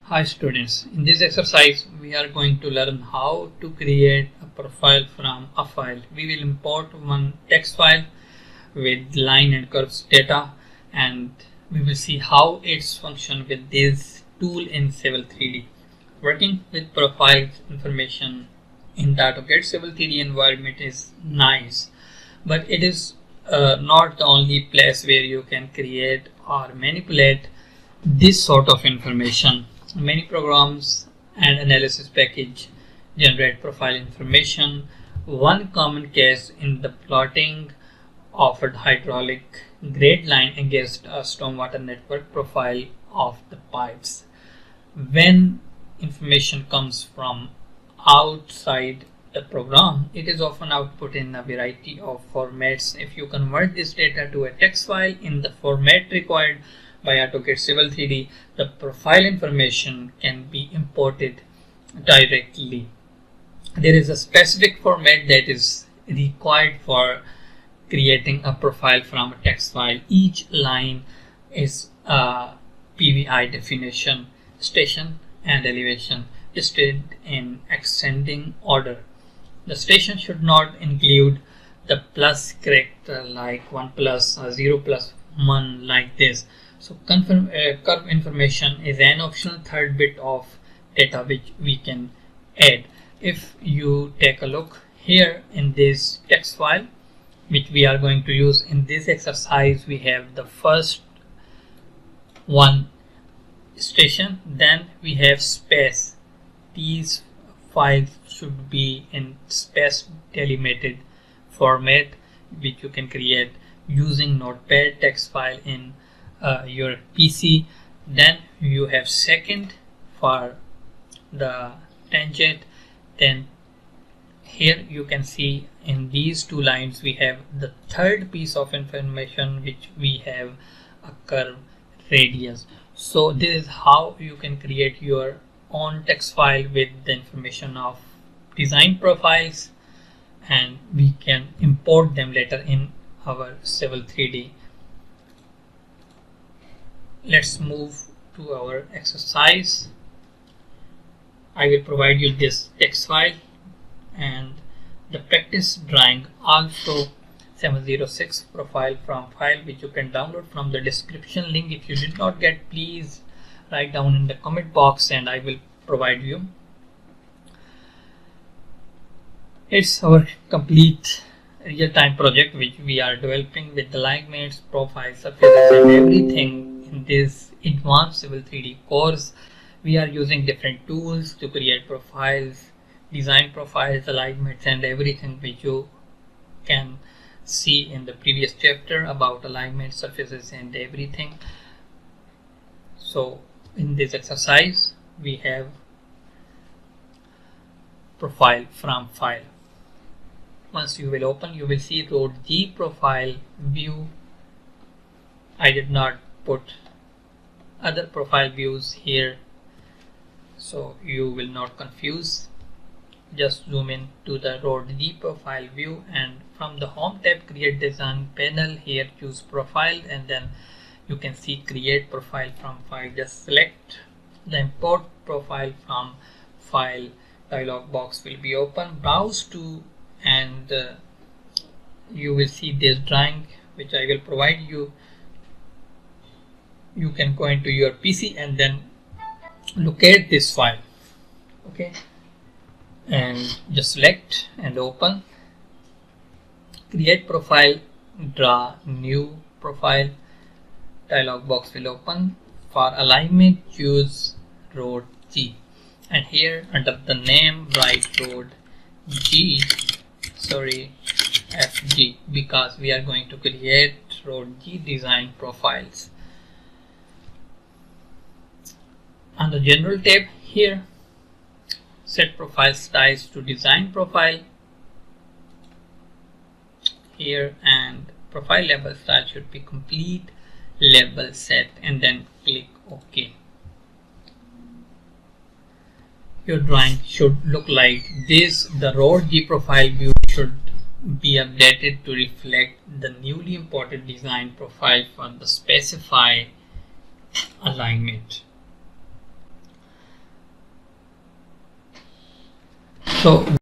Hi students, in this exercise we are going to learn how to create a profile from a file. We will import one text file with line and curves data, and we will see how it's function with this tool in Civil 3D. Working with profiles information in the AutoCAD Civil 3D environment is nice, but it is not the only place where you can create or manipulate this sort of information. Many programs and analysis package generate profile information. One common case in the plotting of a hydraulic grade line against a stormwater network profile of the pipes. When information comes from outside the program, it is often output in a variety of formats. If you convert this data to a text file in the format required by AutoCAD Civil 3D, the profile information can be imported directly. There is a specific format that is required for creating a profile from a text file. Each line is a PVI definition, station and elevation, listed in ascending order. The station should not include the plus character like 1 plus or 0 plus 1 like this. So curve information is an optional third bit of data which we can add. If you take a look here in this text file which we are going to use in this exercise, we have the first one station, then we have space. These files should be in space delimited format which you can create using Notepad text file in your PC. Then you have second for the tangent. Then here you can see in these two lines we have the third piece of information which we have a curve radius. So this is how you can create your own text file with the information of design profiles, and we can import them later in our Civil 3D. Let's move to our exercise. I will provide you this text file and the practice drawing, also 706 profile from file, which you can download from the description link. If you did not get, please write down in the comment box and I will provide you. It's our complete real-time project which we are developing with alignments, profiles, surfaces and everything. In this advanced Civil 3D course, we are using different tools to create profiles, design profiles, alignments and everything which you can see in the previous chapter about alignment, surfaces and everything. So in this exercise we have profile from file. Once you will open, you will see road G profile view. I did not put other profile views here so you will not confuse. Just zoom in to the road G profile view, and from the home tab create design panel, here choose profile and then you can see create profile from file. Just select the import profile from file dialog box will be open. Browse to and you will see this drawing which I will provide you. You can go into your PC and then locate this file, okay, and just select and open. Create profile, draw new profile, dialog box will open. For alignment, choose road G, and here under the name write road G, FG, because we are going to create road G design profiles. On the general tab here, set profile styles to design profile here, and profile label style should be complete label set, and then click OK. Your drawing should look like this. The road G profile view should be updated to reflect the newly imported design profile for the specified alignment. So